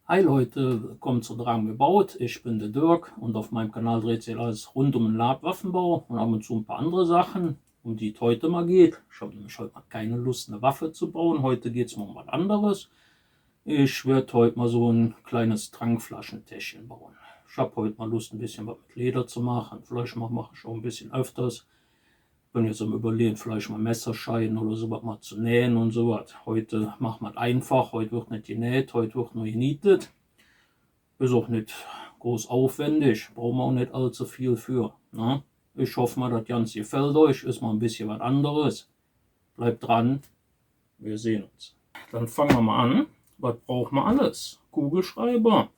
Hi Leute, willkommen zu Drang gebaut. Ich bin der Dirk und auf meinem Kanal dreht sich alles rund um den Labwaffenbau und ab und zu ein paar andere Sachen, um die es heute mal geht. Ich habe nämlich heute mal keine Lust, eine Waffe zu bauen. Heute geht es mal um was anderes. Ich werde heute mal so ein kleines Trankflaschentäschchen bauen. Ich habe heute mal Lust, ein bisschen was mit Leder zu machen. Vielleicht mache ich auch ein bisschen öfters. Bin jetzt am Überlegen, vielleicht mal Messerscheiden oder sowas mal zu nähen und sowas. Heute macht man einfach, heute wird nicht genäht, heute wird nur genietet. Ist auch nicht groß aufwendig, brauchen wir auch nicht allzu viel für. Ne? Ich hoffe mal, das Ganze gefällt euch, ist mal ein bisschen was anderes. Bleibt dran, wir sehen uns. Dann fangen wir mal an. Was braucht man alles? Kugelschreiber.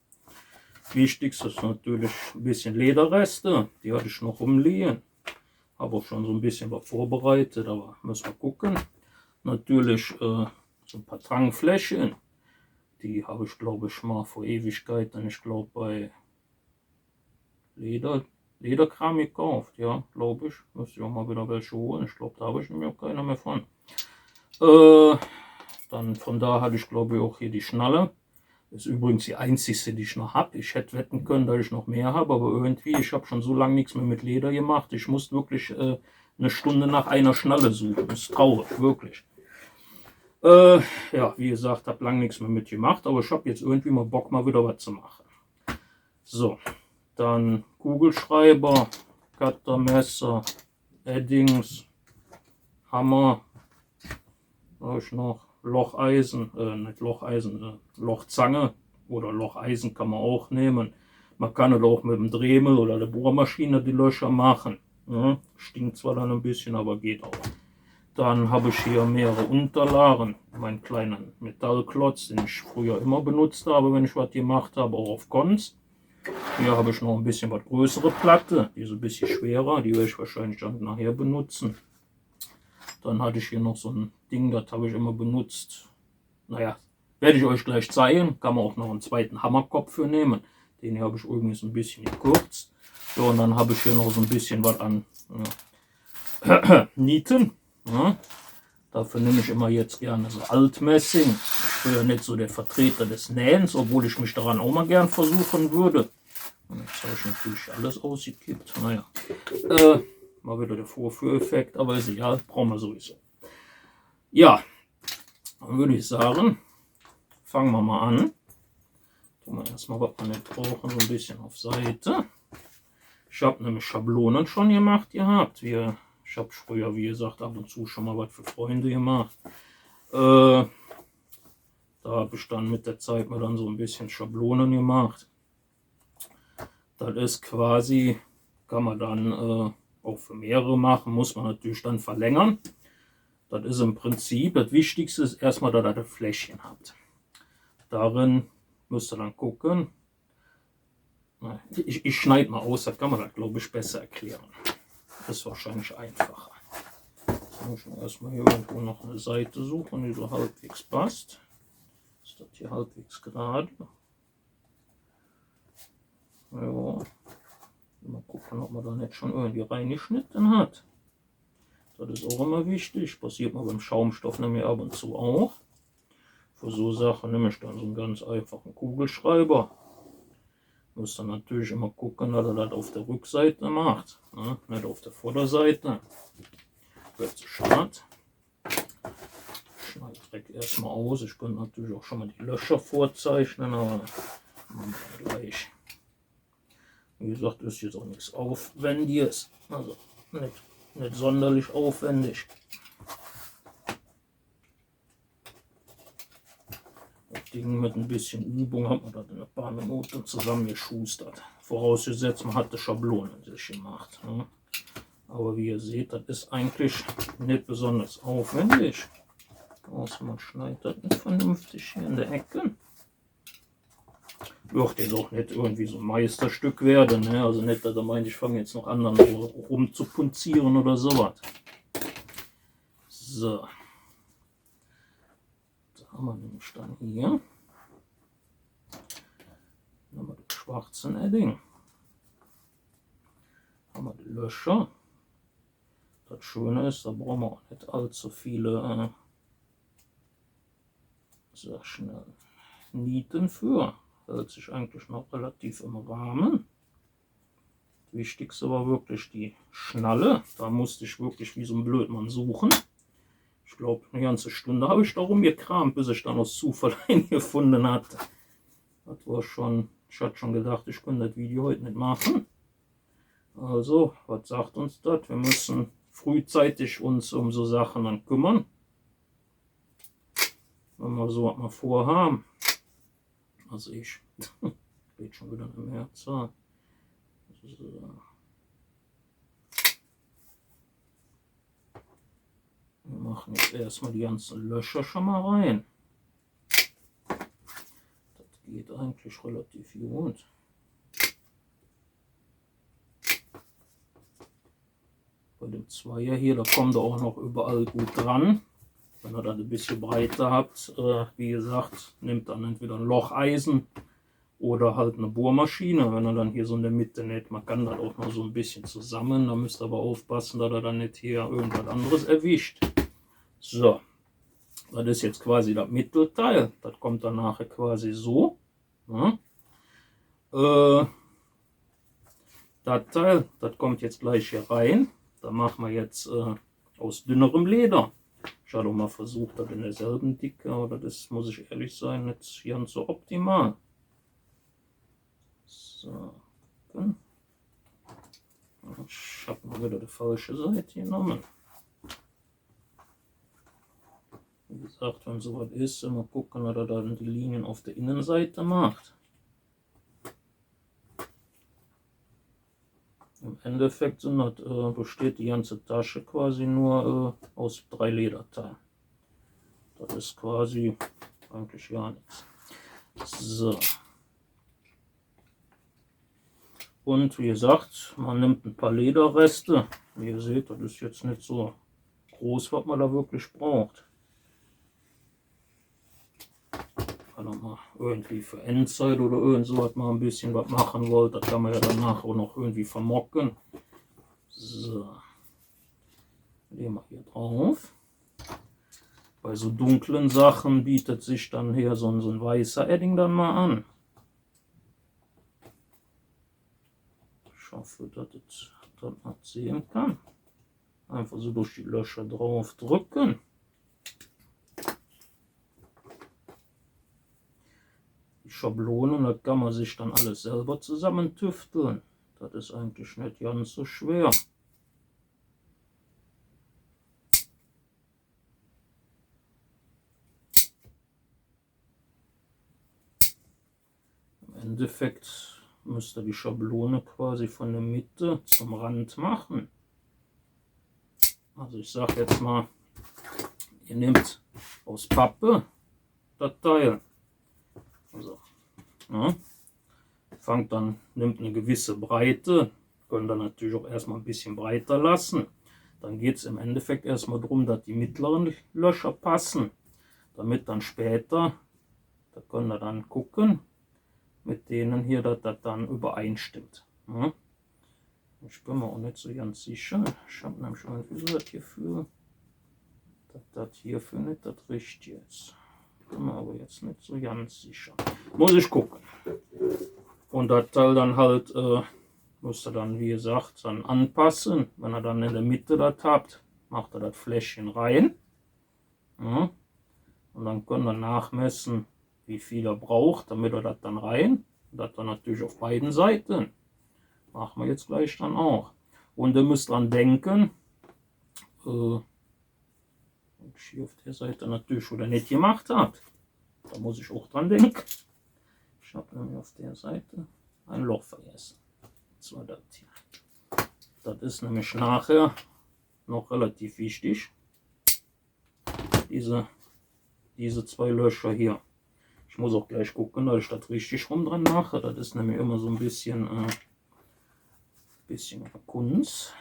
Wichtigste ist natürlich ein bisschen Lederreste, die hatte ich noch rumliegen. Habe auch schon so ein bisschen was vorbereitet, aber müssen wir gucken. Natürlich so ein paar Trankfläschchen. Die habe ich, glaube ich, mal vor Ewigkeiten, ich glaube, bei Lederkram gekauft. Ja, glaube ich. Müsste ich auch mal wieder welche holen. Ich glaube, da habe ich nämlich auch keiner mehr von. Dann von da hatte ich, glaube ich, auch hier die Schnalle. Das ist übrigens die einzigste, die ich noch habe. Ich hätte wetten können, dass ich noch mehr habe, aber irgendwie, ich habe schon so lange nichts mehr mit Leder gemacht. Ich muss wirklich eine Stunde nach einer Schnalle suchen. Das ist traurig, wirklich. Ja, wie gesagt, habe lange nichts mehr mitgemacht, aber ich habe jetzt irgendwie mal Bock, mal wieder was zu machen. So, dann Kugelschreiber, Cuttermesser, Eddings, Hammer, habe ich noch Locheisen, nicht Locheisen, Lochzange oder Locheisen kann man auch nehmen. Man kann es auch mit dem Dremel oder der Bohrmaschine die Löcher machen. Ja, stinkt zwar dann ein bisschen, aber geht auch. Dann habe ich hier mehrere Unterlagen, meinen kleinen Metallklotz, den ich früher immer benutzt habe, wenn ich was gemacht habe, auch auf Cons. Hier habe ich noch ein bisschen was größere Platte, die ist ein bisschen schwerer, die werde ich wahrscheinlich dann nachher benutzen. Dann hatte ich hier noch so ein Ding, das habe ich immer benutzt. Naja, werde ich euch gleich zeigen. Kann man auch noch einen zweiten Hammerkopf für nehmen. Den hier habe ich übrigens ein bisschen gekürzt. So, und dann habe ich hier noch so ein bisschen was an Nieten. Ja. Dafür nehme ich immer jetzt gerne so Altmessing. Ich bin ja nicht so der Vertreter des Nähens, obwohl ich mich daran auch mal gern versuchen würde. Und jetzt habe ich natürlich alles ausgekippt. Naja, mal wieder der Vorführeffekt, aber ist egal, brauchen wir sowieso. Ja, dann würde ich sagen, fangen wir mal an. Tun wir erstmal, was wir nicht brauchen, so ein bisschen auf Seite. Ich habe nämlich Schablonen schon gemacht gehabt. Ich habe früher, wie gesagt, ab und zu schon mal was für Freunde gemacht. Da habe ich dann mit der Zeit mal dann so ein bisschen Schablonen gemacht. Das ist quasi, kann man dann auch für mehrere machen, muss man natürlich dann verlängern. Das ist im Prinzip, das Wichtigste ist erstmal, dass ihr das Fläschchen habt. Darin müsst ihr dann gucken. Ich schneide mal aus, da kann man das, glaube ich, besser erklären. Das ist wahrscheinlich einfacher. Dann muss ich erstmal hier irgendwo noch eine Seite suchen, die so halbwegs passt. Ist das hier halbwegs gerade? Ja. Mal gucken, ob man da nicht schon irgendwie reingeschnitten hat. Das ist auch immer wichtig. Passiert mal beim Schaumstoff nämlich ab und zu auch. Für so Sachen nehme ich dann so einen ganz einfachen Kugelschreiber. Müsst dann natürlich immer gucken, dass er das auf der Rückseite macht, ne? Nicht auf der Vorderseite. Wird zu schade. Ich schneide direkt erstmal aus. Ich könnte natürlich auch schon mal die Löcher vorzeichnen, aber machen wir gleich. Wie gesagt, ist jetzt auch nichts Aufwendiges, also nicht sonderlich aufwendig. Das Ding mit ein bisschen Übung hat man das in ein paar Minuten zusammengeschustert. Vorausgesetzt, man hat die Schablonen sich gemacht. Ne? Aber wie ihr seht, das ist eigentlich nicht besonders aufwendig. Außer man schneidet das nicht vernünftig hier in der Ecke. Wird jetzt auch nicht irgendwie so ein Meisterstück werden. Ne? Also nicht, dass er meint, ich fange jetzt noch an, dann rum zu punzieren oder sowas. So. Da haben wir nämlich dann hier. Dann haben wir den schwarzen Edding. Haben wir die Löcher. Das Schöne ist, da brauchen wir auch nicht allzu viele sehr schnell Nieten für. hält sich eigentlich noch relativ im Rahmen. Das Wichtigste war wirklich die Schnalle. Da musste ich wirklich wie so ein Blödmann suchen. Ich glaube, eine ganze Stunde habe ich da rumgekramt, bis ich dann aus Zufall einen gefunden hatte. Das war schon, ich hatte schon gedacht, ich könnte das Video heute nicht machen. Also, was sagt uns das? Wir müssen frühzeitig uns um so Sachen dann kümmern. Wenn wir so was mal vorhaben. Also ich geht schon wieder im Herz. So. Wir machen jetzt erstmal die ganzen Löcher schon mal rein. Das geht eigentlich relativ gut. Bei dem Zweier hier, da kommt er auch noch überall gut dran. Wenn ihr das ein bisschen breiter habt, wie gesagt, nehmt dann entweder ein Locheisen oder halt eine Bohrmaschine. Wenn er dann hier so in der Mitte nicht, man kann das auch noch so ein bisschen zusammen, da müsst ihr aber aufpassen, dass er dann nicht hier irgendwas anderes erwischt. So, das ist jetzt quasi das Mittelteil, das kommt dann nachher quasi so. Ja. Das Teil, das kommt jetzt gleich hier rein. Da machen wir jetzt aus dünnerem Leder. Ich habe mal versucht, das in derselben Dicke, aber das muss ich ehrlich sein, nicht ganz so optimal. So, ich habe mal wieder die falsche Seite genommen. Wie gesagt, wenn sowas ist, immer gucken, dass er dann die Linien auf der Innenseite macht. Im Endeffekt besteht die ganze Tasche quasi nur aus 3 Lederteilen. Das ist quasi eigentlich gar nichts. So. Und wie gesagt, man nimmt ein paar Lederreste. Wie ihr seht, das ist jetzt nicht so groß, was man da wirklich braucht. Wenn ihr mal irgendwie für Endzeit oder irgend so was mal ein bisschen was machen wollt, das kann man ja danach auch noch irgendwie vermocken. So. Legen wir hier drauf. Bei so dunklen Sachen bietet sich dann hier so ein weißer Edding dann mal an. Ich hoffe, dass ich das mal sehen kann. Einfach so durch die Löcher drauf drücken. Die Schablonen, das kann man sich dann alles selber zusammentüfteln. Das ist eigentlich nicht ganz so schwer. Im Endeffekt müsst ihr die Schablone quasi von der Mitte zum Rand machen. Also ich sage jetzt mal, ihr nehmt aus Pappe das Teil. Also, ja, nimmt eine gewisse Breite, könnt ihr natürlich auch erstmal ein bisschen breiter lassen. Dann geht es im Endeffekt erstmal darum, dass die mittleren Löcher passen, damit dann später, da könnt ihr dann gucken, mit denen hier, dass das dann übereinstimmt. Ja. Ich bin mir auch nicht so ganz sicher, ich habe nämlich irgendwie so das Gefühl, dass das hierfür nicht das Richtige ist. Bin mir aber jetzt nicht so ganz sicher. Muss ich gucken. Und das Teil dann halt, müsst ihr dann wie gesagt dann anpassen. Wenn ihr dann in der Mitte das habt, macht ihr das Fläschchen rein. Ja. Und dann könnt ihr nachmessen, wie viel ihr braucht, damit ihr das dann rein. Und das dann natürlich auf beiden Seiten. Machen wir jetzt gleich dann auch. Und ihr müsst dran denken, hier auf der Seite natürlich wieder nicht gemacht habt. Da muss ich auch dran denken. Ich habe nämlich auf der Seite ein Loch vergessen. Das war das hier. Das ist nämlich nachher noch relativ wichtig. Diese 2 Löcher hier. Ich muss auch gleich gucken, dass ich das richtig rum dran mache. Das ist nämlich immer so ein bisschen Kunst.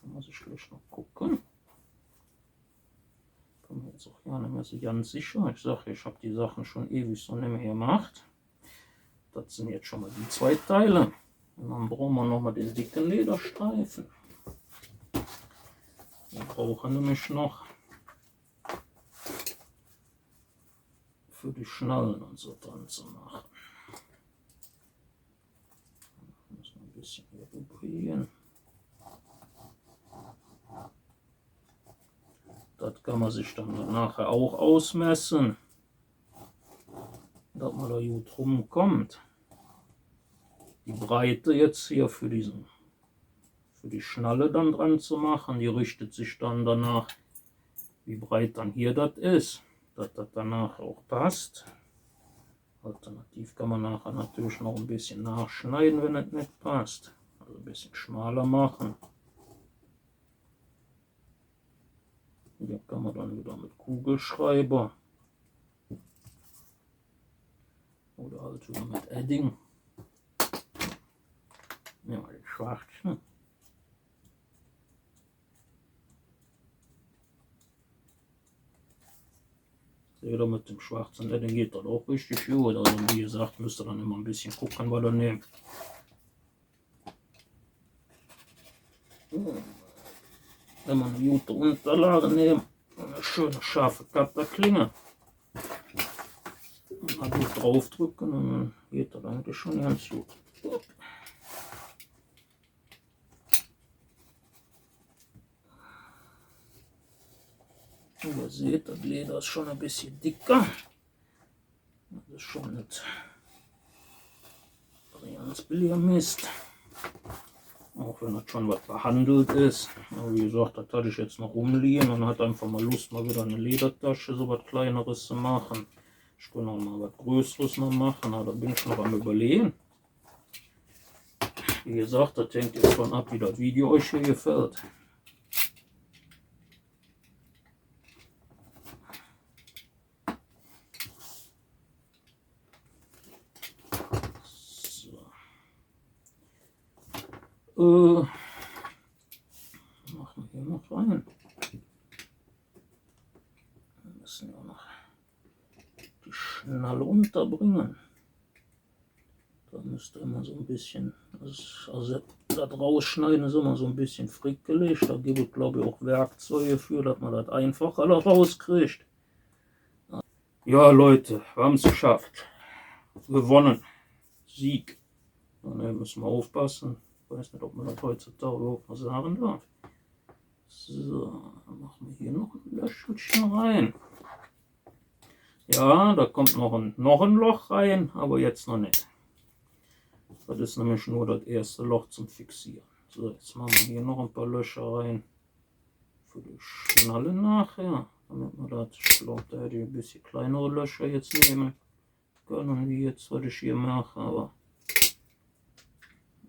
Da muss ich gleich noch gucken. Bin mir jetzt auch gar nicht mehr so ganz sicher. Ich sage, ich habe die Sachen schon ewig so nicht mehr gemacht. Das sind jetzt schon mal die 2 Teile. Und dann brauchen wir noch mal den dicken Lederstreifen. Wir brauchen nämlich noch für die Schnallen und so dran zu machen. kann man sich dann nachher auch ausmessen, dass man da gut rumkommt. Die Breite jetzt hier für die Schnalle dann dran zu machen, die richtet sich dann danach, wie breit dann hier das ist, dass das danach auch passt. Alternativ kann man nachher natürlich noch ein bisschen nachschneiden, wenn es nicht passt. Also ein bisschen schmaler machen. Hier kann man dann wieder mit Kugelschreiber oder halt wieder mit Edding. Ja, die schwarzen. Seht mit dem schwarzen Edding geht das auch richtig gut. Also wie gesagt, müsst ihr dann immer ein bisschen gucken, was ihr nehmt. Wenn man eine gute Unterlage nehmen, eine schöne scharfe Cutterklinge. Mal gut draufdrücken und dann geht das eigentlich schon ganz gut. Und ihr seht, das Leder ist schon ein bisschen dicker. Das ist schon nicht ganz billiger Mist. Auch wenn das schon was behandelt ist. Aber wie gesagt, das hatte ich jetzt noch rumliegen und hat einfach mal Lust, mal wieder eine Ledertasche, so was Kleineres zu machen. Ich kann auch mal was Größeres noch machen, aber da bin ich noch am Überlegen. Wie gesagt, das hängt jetzt von ab, wie das Video euch hier gefällt. Machen wir hier noch rein. Wir müssen ja noch die Schnalle unterbringen. Da müsste immer so ein bisschen, also das Rausschneiden ist immer so ein bisschen frickelig. Da gibt es, glaube ich, auch Werkzeuge für, dass man das einfach alle rauskriegt. Ja, Leute, wir haben es geschafft. Gewonnen. Sieg. Und da müssen wir aufpassen. Ich weiß nicht, ob man das heutzutage überhaupt mal sagen darf. So, dann machen wir hier noch ein Löschchen rein. Ja, da kommt noch ein Loch rein, aber jetzt noch nicht. Das ist nämlich nur das erste Loch zum Fixieren. So, jetzt machen wir hier noch ein paar Löcher rein. Für die Schnalle nachher. Damit wir das, ich glaube, da hätte ich ein bisschen kleinere Löcher jetzt nehmen können, wie jetzt, was ich hier mache, aber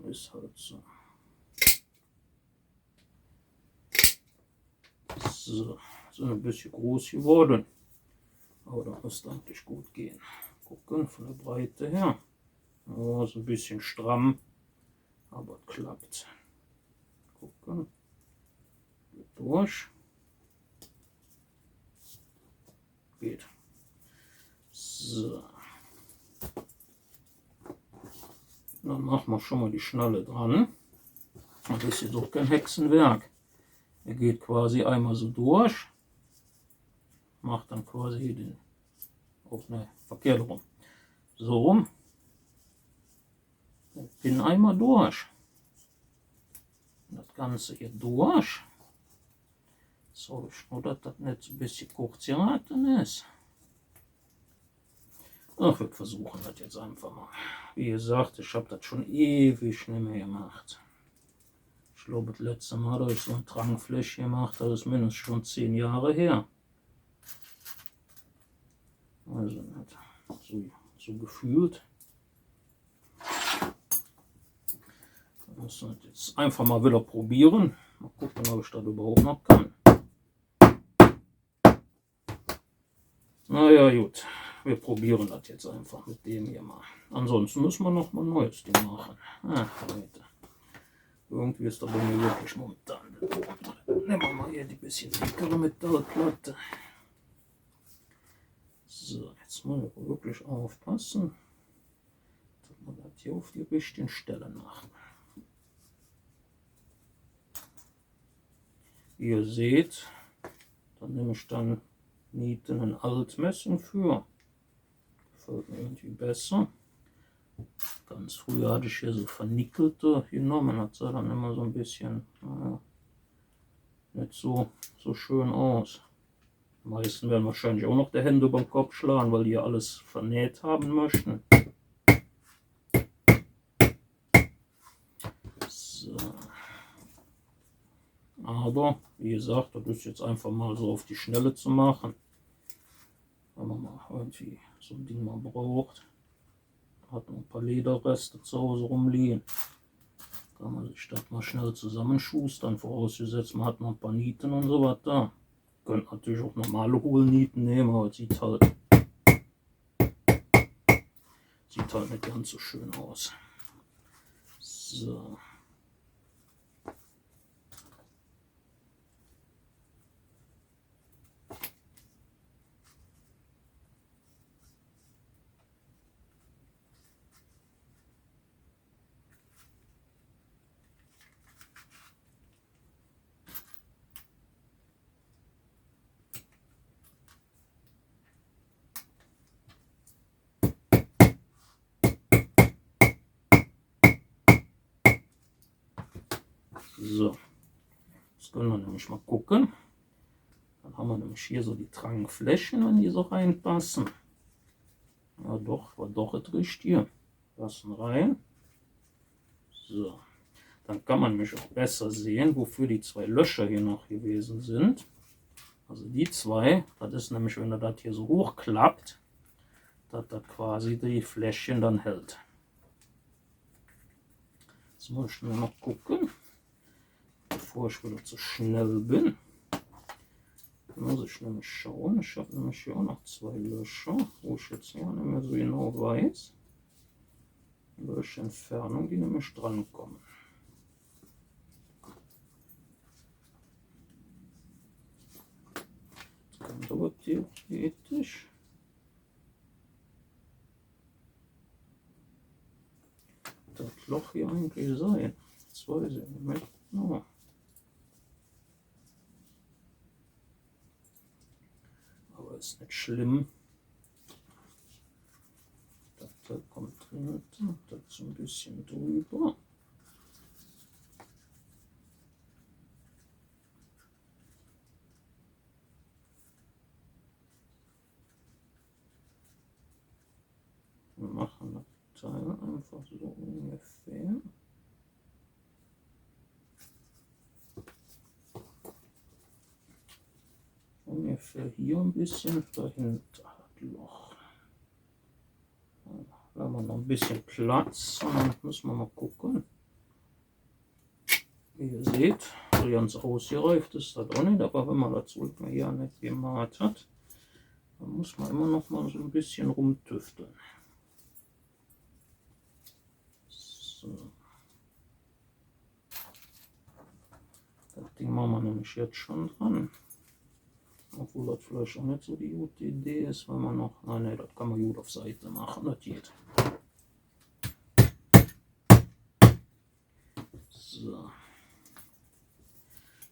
ist halt so. So, sind ein bisschen groß geworden. Aber das müsste eigentlich gut gehen. Gucken von der Breite her. Oh, ist ein bisschen stramm, aber klappt. Gucken. Geht durch. Geht. So. Dann machen wir schon mal die Schnalle dran. Das ist jetzt auch kein Hexenwerk. Er geht quasi einmal so durch. Macht dann quasi hier den. Oh ne, verkehrt rum. So rum. Den Pin einmal durch. Das Ganze hier durch. So, ich nur, dass das nicht so ein bisschen kurz geraten ist. Ach, ich würde versuchen das jetzt einfach mal. Wie gesagt, ich habe das schon ewig nicht mehr gemacht. Ich glaube, das letzte Mal habe ich so ein Tragfläche gemacht, das ist mindestens schon 10 Jahre her. Also nicht so gefühlt. Wir müssen das jetzt einfach mal wieder probieren. Mal gucken, ob ich das überhaupt noch kann. Naja, gut. Wir probieren das jetzt einfach mit dem hier mal. Ansonsten müssen wir noch mal ein neues Ding machen. Ach, Leute. Irgendwie ist da bei mir wirklich momentan. Nehmen wir mal hier die bisschen dickere Metallplatte. So, jetzt muss ich wirklich aufpassen, dass wir das hier auf die richtigen Stellen machen. Wie ihr seht, da nehme ich dann Nieten in Altmessing für. Gefällt mir irgendwie besser. Ganz früher hatte ich hier so vernickelte genommen, hat sah dann immer so ein bisschen nicht so schön aus. Die meisten werden wahrscheinlich auch noch die Hände über den Kopf schlagen, weil die ja alles vernäht haben möchten. So. Aber, wie gesagt, das ist jetzt einfach mal so auf die Schnelle zu machen. Wenn man mal irgendwie so ein Ding mal braucht. Hat noch ein paar Lederreste zu Hause rumliegen. Kann man sich das mal schnell zusammenschustern, vorausgesetzt man hat noch ein paar Nieten und so was da. Könnt natürlich auch normale Hohlnieten nehmen, aber es sieht halt nicht ganz so schön aus. So. So, jetzt können wir nämlich mal gucken. Dann haben wir nämlich hier so die Tragflächen, wenn die so reinpassen. Ja doch, war doch das Richtige. Passen rein. So, dann kann man nämlich auch besser sehen, wofür die zwei Löcher hier noch gewesen sind. Also die zwei, das ist nämlich, wenn er das hier so hochklappt, dass das quasi die Fläschchen dann hält. Jetzt muss ich nur noch gucken, bevor ich wieder zu schnell bin. Muss ich nämlich schauen. Ich habe nämlich hier auch noch zwei Löcher, wo ich jetzt ja nicht mehr so genau weiß, in welche Entfernung die nämlich dran kommen. Jetzt kommt aber theoretisch das Loch hier eigentlich sein. Jetzt weiß ich nicht mehr genau. Aber ist nicht schlimm. Das Teil kommt drin, das ein bisschen drüber. Wir machen das Teil einfach so ungefähr. Ungefähr hier ein bisschen dahinter das Loch. Da haben wir noch ein bisschen Platz und dann müssen wir mal gucken. Wie ihr seht, so ganz ausgereift ist das auch nicht, aber wenn man das Zeug hier nicht gemalt hat, dann muss man immer noch mal so ein bisschen rumtüfteln. So. Das Ding machen wir nämlich jetzt schon dran. Obwohl das vielleicht auch nicht so die gute Idee ist, wenn man noch. Nein, das kann man gut auf Seite machen, das geht. So.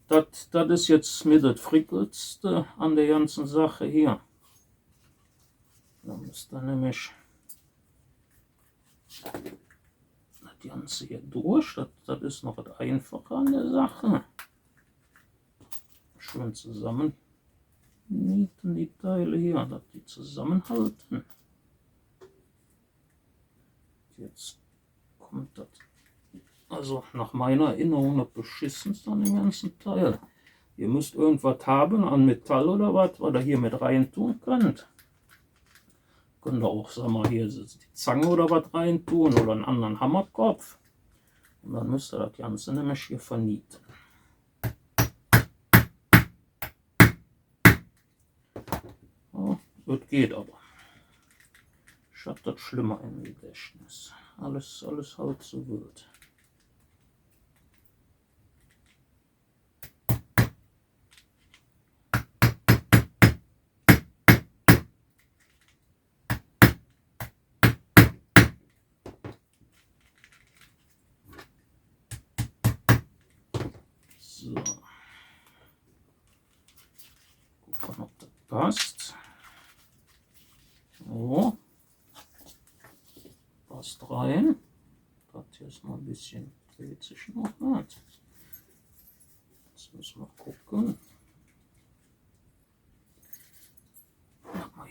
Das ist jetzt mit das Frickelste an der ganzen Sache hier. Da müsst ihr nämlich das Ganze hier durch. Das ist noch das Einfache an der Sache. Schön zusammen nieten die Teile hier, dass die zusammenhalten. Jetzt kommt das, also nach meiner Erinnerung, das beschissenste an dem ganzen Teil. Ihr müsst irgendwas haben an Metall oder was ihr hier mit rein tun könnt. Könnt ihr auch, sagen wir hier, die Zange oder was rein tun oder einen anderen Hammerkopf. Und dann müsst ihr das Ganze nämlich hier vernieten. Ja, das geht aber. Ich habe das schlimmer im Gedächtnis. Alles halb so wild. So. Gucken, ob das passt. So. Passt rein. Das hier ist mal ein bisschen, dreht sich noch nicht. Jetzt müssen wir gucken.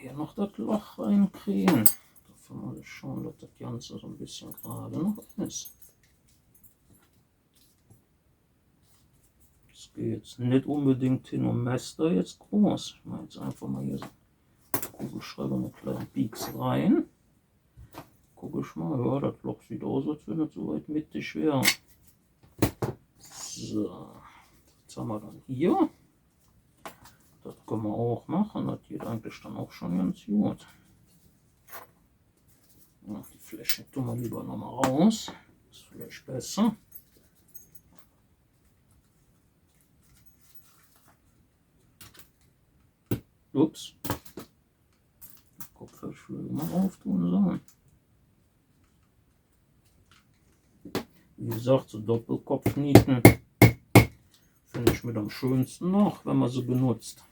hier noch das Loch reinkriegen. Dafür muss ich schauen, dass das Ganze so ein bisschen gerade noch ist. Das geht jetzt nicht unbedingt hin und messe da jetzt groß. Ich mache jetzt einfach mal hier so Kugelschreiber mit kleinen Peaks rein. Guck ich mal, ja, das Loch sieht aus, als wenn es so weit mittig wäre. So, jetzt haben wir dann hier. Das können wir auch machen, das geht eigentlich dann auch schon ganz gut. Ja, die Flächen tun wir lieber nochmal raus, das ist vielleicht besser. Ups, Kopfhörschläge mal auftun sollen. Wie gesagt, so Doppelkopfnieten finde ich mit am schönsten noch, wenn man sie benutzt.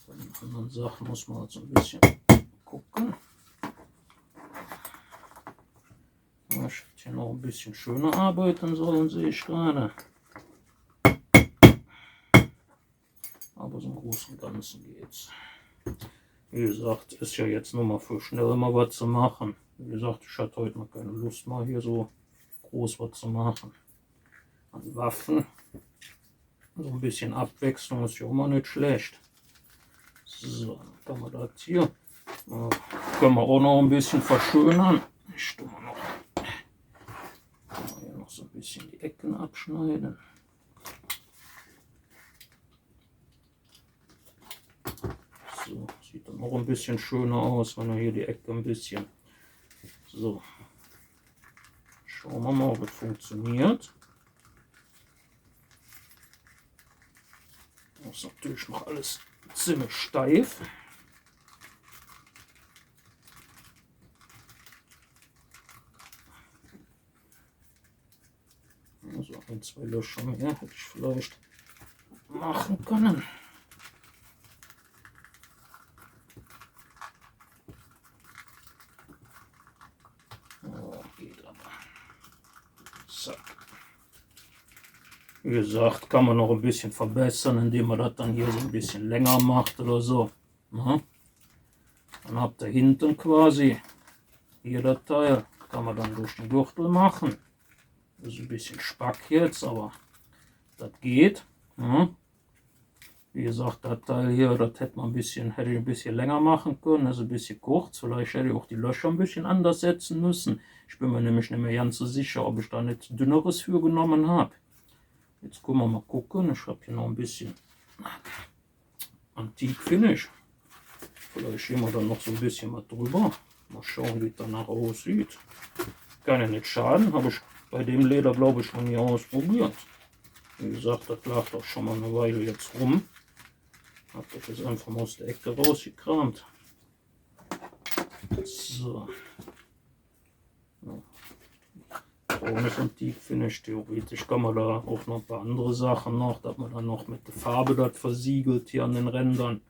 Bei den anderen Sachen muss man halt so ein bisschen gucken. Ja, ich hätte hier noch ein bisschen schöner arbeiten sollen, sehe ich gerade. Aber so im Großen und Ganzen geht's. Wie gesagt, ist ja jetzt nur mal für schnell mal was zu machen. Wie gesagt, ich hatte heute noch keine Lust mal hier so groß was zu machen. An Waffen. So ein bisschen Abwechslung ist ja auch mal nicht schlecht. So, dann kann man das hier. Können wir auch noch ein bisschen verschönern. Ich tue mal noch. Kann man hier noch so ein bisschen die Ecken abschneiden. So, sieht dann auch ein bisschen schöner aus, wenn er hier die Ecke ein bisschen. So. Schauen wir mal, ob es funktioniert. Das ist natürlich noch alles ziemlich steif. Also ein, zwei Löcher mehr hätte ich vielleicht machen können. Oh, geht aber. Zack. Wie gesagt, kann man noch ein bisschen verbessern, indem man das dann hier so ein bisschen länger macht oder so. Ja. Dann habt ihr hinten quasi hier das Teil, kann man dann durch den Gürtel machen. Das ist ein bisschen Spack jetzt, aber das geht. Ja. Wie gesagt, das Teil hier, das hätte ich ein bisschen länger machen können, also ein bisschen kurz. Vielleicht hätte ich auch die Löcher ein bisschen anders setzen müssen. Ich bin mir nämlich nicht mehr ganz so sicher, ob ich da nicht dünneres für genommen habe. Jetzt können wir mal gucken. Ich habe hier noch ein bisschen Antik-Finish. Vielleicht gehen wir dann noch so ein bisschen mal drüber. Mal schauen, wie es danach aussieht. Kann ja nicht schaden. Habe ich bei dem Leder, glaube ich, noch nie ausprobiert. Wie gesagt, das lag doch schon mal eine Weile jetzt rum. Habe das jetzt einfach mal aus der Ecke rausgekramt. So. Ja. Ohne Antik-Finish, theoretisch kann man da auch noch ein paar andere Sachen noch, dass man dann noch mit der Farbe das versiegelt hier an den Rändern.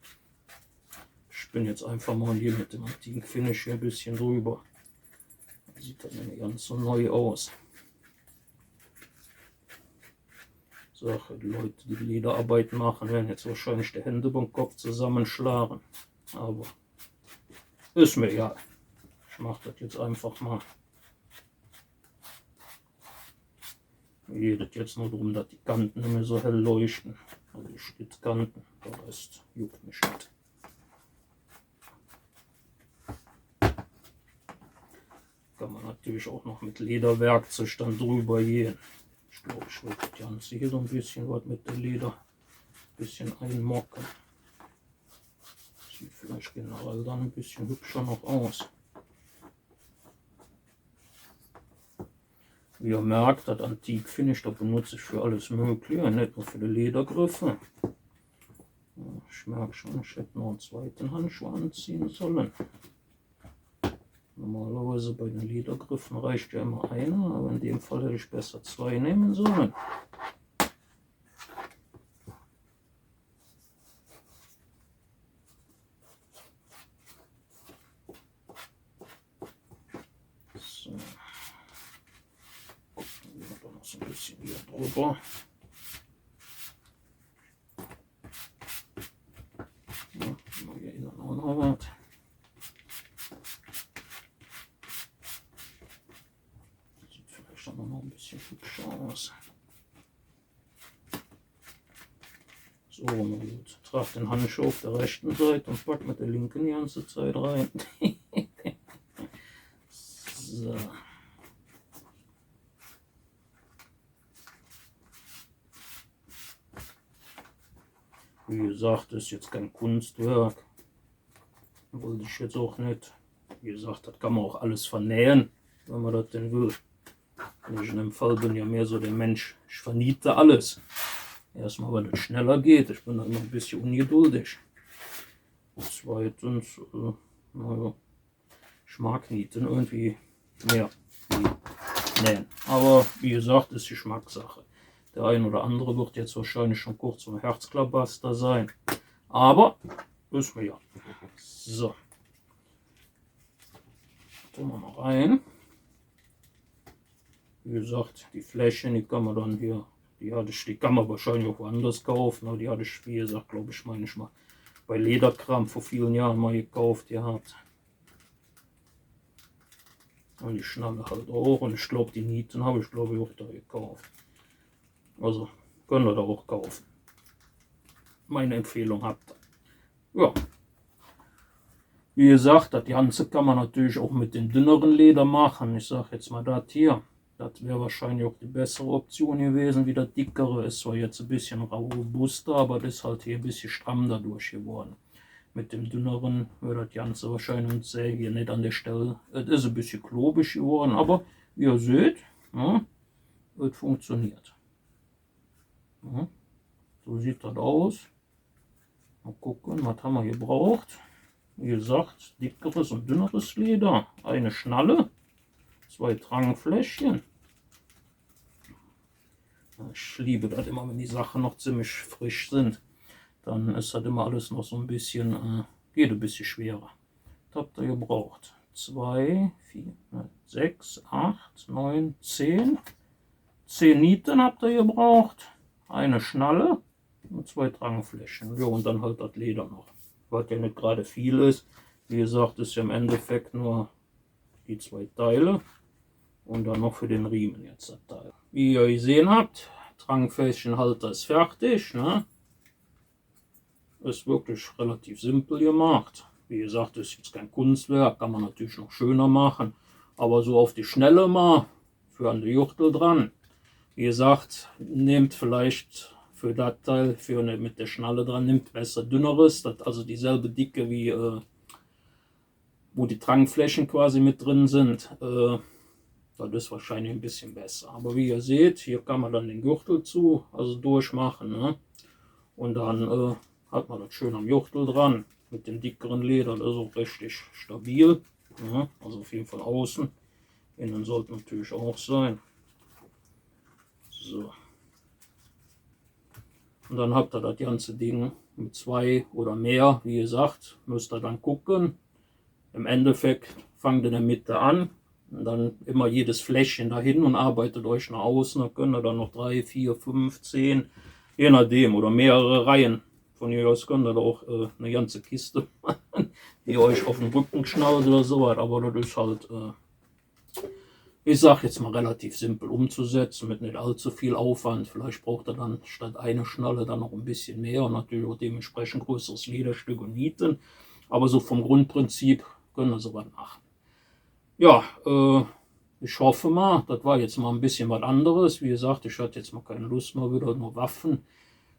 Ich bin jetzt einfach mal hier mit dem Antik-Finish hier ein bisschen drüber. Sieht dann nicht ganz so neu aus. Sache, die Leute, die Lederarbeit machen, werden jetzt wahrscheinlich die Hände beim Kopf zusammenschlagen. Aber ist mir egal. Ich mache das jetzt einfach mal. Mir geht es jetzt nur darum, dass die Kanten nicht mehr so hell leuchten. Also die Schnittkanten, der Rest juckt mich nicht. Kann man natürlich auch noch mit Lederwerkzeug dann drüber gehen. Ich glaube, ich wollte das Ganze hier so ein bisschen was mit dem Leder ein bisschen einmocken. Sieht vielleicht generell dann ein bisschen hübscher noch aus. Wie ihr merkt, das Antik-Finish, da benutze ich für alles Mögliche, nicht nur für die Ledergriffe. Ich merke schon, ich hätte noch einen zweiten Handschuh anziehen sollen. Normalerweise bei den Ledergriffen reicht ja immer einer, aber in dem Fall hätte ich besser zwei nehmen sollen. So. Dann gehen wir noch so ein bisschen hier drüber. Ja, hier innen auch noch vielleicht noch ein bisschen hübscher aus. So, na gut. Trage den Handschuh auf der rechten Seite und pack mit der linken die ganze Zeit rein. So. Wie gesagt, das ist jetzt kein Kunstwerk. Wollte ich jetzt auch nicht. Wie gesagt, das kann man auch alles vernähen, wenn man das denn will. Ich in dem Fall bin ja mehr so der Mensch, ich verniete alles. Erstmal, weil es schneller geht. Ich bin da immer ein bisschen ungeduldig. Zweitens, naja, ich mag Nieten irgendwie mehr wie nähen. Aber wie gesagt, ist Geschmackssache. Der ein oder andere wird jetzt wahrscheinlich schon kurz zum Herzklabaster sein. Aber ist mir ja. So. Tun wir mal rein. Wie gesagt, die Fläschchen, die kann man dann hier, die kann man wahrscheinlich auch woanders kaufen. Aber die hatte ich, wie gesagt, glaube ich, meine ich mal bei Lederkram vor vielen Jahren mal gekauft gehabt. Und die Schnalle halt auch. Und ich glaube, die Nieten habe ich, glaube ich, auch da gekauft. Also könnt ihr da auch kaufen. Meine Empfehlung habt ihr. Ja. Wie gesagt, das Ganze kann man natürlich auch mit dem dünneren Leder machen. Ich sage jetzt mal das hier. Das wäre wahrscheinlich auch die bessere Option gewesen, wie das dickere. Ist zwar jetzt ein bisschen robuster, aber das ist halt hier ein bisschen stramm dadurch geworden. Mit dem dünneren wäre das Ganze wahrscheinlich, und sehe hier nicht an der Stelle. Es ist ein bisschen klobig geworden, aber wie ihr seht, ja, es funktioniert. Ja, so sieht das aus. Mal gucken, was haben wir gebraucht. Wie gesagt, dickeres und dünneres Leder, eine Schnalle, 2 Tragfläschchen. Ich liebe das immer, wenn die Sachen noch ziemlich frisch sind. Dann ist das immer alles noch so ein bisschen, geht ein bisschen schwerer. Das habt ihr gebraucht. 2, 4, 6, 8, 9, 10. 10 Nieten habt ihr gebraucht. Eine Schnalle und 2 Tragfläschchen. Ja, und dann halt das Leder noch. Was ja nicht gerade viel ist. Wie gesagt, ist ja im Endeffekt nur die 2 Teile. Und dann noch für den Riemen jetzt das Teil. Wie ihr gesehen habt, Tragfläschchenhalter ist fertig. Ne? Ist wirklich relativ simpel gemacht. Wie gesagt, ist jetzt kein Kunstwerk, kann man natürlich noch schöner machen. Aber so auf die Schnelle mal für an die Juchtel dran. Wie gesagt, nehmt vielleicht für das Teil, mit der Schnalle dran, nimmt besser dünneres, das also dieselbe Dicke wie wo die Tragflächen quasi mit drin sind. Das ist wahrscheinlich ein bisschen besser. Aber wie ihr seht, hier kann man dann den Gürtel zu, also durchmachen. Ne? Und dann hat man das schön am Gürtel dran. Mit dem dickeren Leder, das ist auch richtig stabil. Ne? Also auf jeden Fall außen. Innen sollte natürlich auch sein. So. Und dann habt ihr das ganze Ding mit 2 oder mehr. Wie gesagt, müsst ihr dann gucken. Im Endeffekt fangt ihr in der Mitte an. Und dann immer jedes Fläschchen dahin und arbeitet euch nach außen. Da könnt ihr dann noch 3, 4, 5, 10, je nachdem. Oder mehrere Reihen. Von hier aus könnt ihr da auch eine ganze Kiste machen, die ihr euch auf den Rücken schnallt oder so was. Aber das ist halt, ich sag jetzt mal, relativ simpel umzusetzen, mit nicht allzu viel Aufwand. Vielleicht braucht ihr dann statt eine Schnalle dann noch ein bisschen mehr und natürlich auch dementsprechend größeres Lederstück und Nieten. Aber so vom Grundprinzip können wir sowas machen. Ja, ich hoffe mal, das war jetzt mal ein bisschen was anderes. Wie gesagt, ich hatte jetzt mal keine Lust mehr wieder, nur Waffen.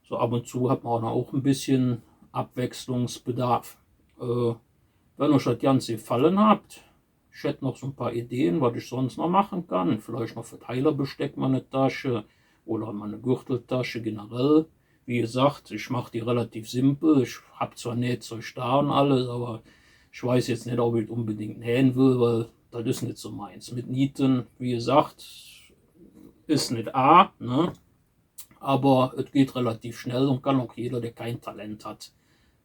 So ab und zu hat man auch ein bisschen Abwechslungsbedarf. Wenn euch das Ganze gefallen hat, ich hätte noch so ein paar Ideen, was ich sonst noch machen kann. Vielleicht noch für Teilerbesteck mal eine Tasche oder mal eine Gürteltasche generell. Wie gesagt, ich mache die relativ simpel. Ich habe zwar Nähzeug da und alles, aber ich weiß jetzt nicht, ob ich unbedingt nähen will, weil das ist nicht so meins. Mit Nieten, wie gesagt, ist nicht A, ne? Aber es geht relativ schnell und kann auch jeder, der kein Talent hat,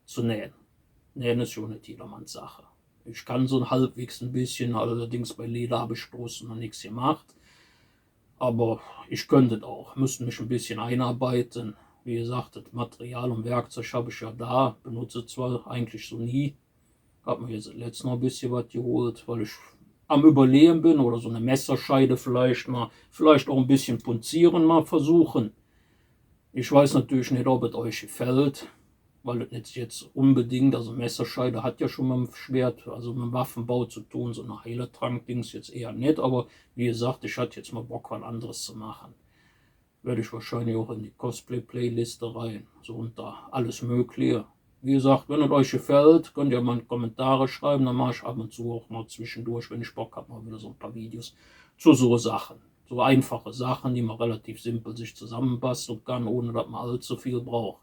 zu nähen. Nähen ist schon nicht jedermanns Sache. Ich kann so halbwegs ein bisschen, allerdings bei Leder habe ich stoßen noch nichts gemacht. Aber ich könnte es auch, müsste mich ein bisschen einarbeiten. Wie gesagt, das Material und Werkzeug habe ich ja da, benutze zwar eigentlich so nie. Habe mir jetzt letztens noch ein bisschen was geholt, weil ich am Überlegen bin oder so eine Messerscheide vielleicht mal, vielleicht auch ein bisschen punzieren mal versuchen. Ich weiß natürlich nicht, ob es euch gefällt, weil es nicht jetzt unbedingt, also Messerscheide hat ja schon mit dem Schwert, also mit dem Waffenbau zu tun, so eine Heilertrank-Dings jetzt eher nicht, aber wie gesagt, ich hatte jetzt mal Bock, was anderes zu machen. Werde ich wahrscheinlich auch in die Cosplay-Playliste rein, so unter alles Mögliche. Wie gesagt, wenn es euch gefällt, könnt ihr mal Kommentare schreiben, dann mache ich ab und zu auch mal zwischendurch, wenn ich Bock habe, mal wieder so ein paar Videos zu so Sachen. So einfache Sachen, die man relativ simpel sich zusammenbasteln kann, ohne dass man allzu viel braucht.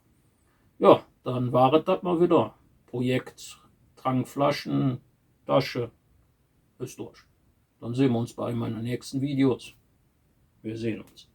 Ja, dann war es das mal wieder. Projekt Trankflaschen, Tasche ist durch. Dann sehen wir uns bei einem meiner nächsten Videos. Wir sehen uns.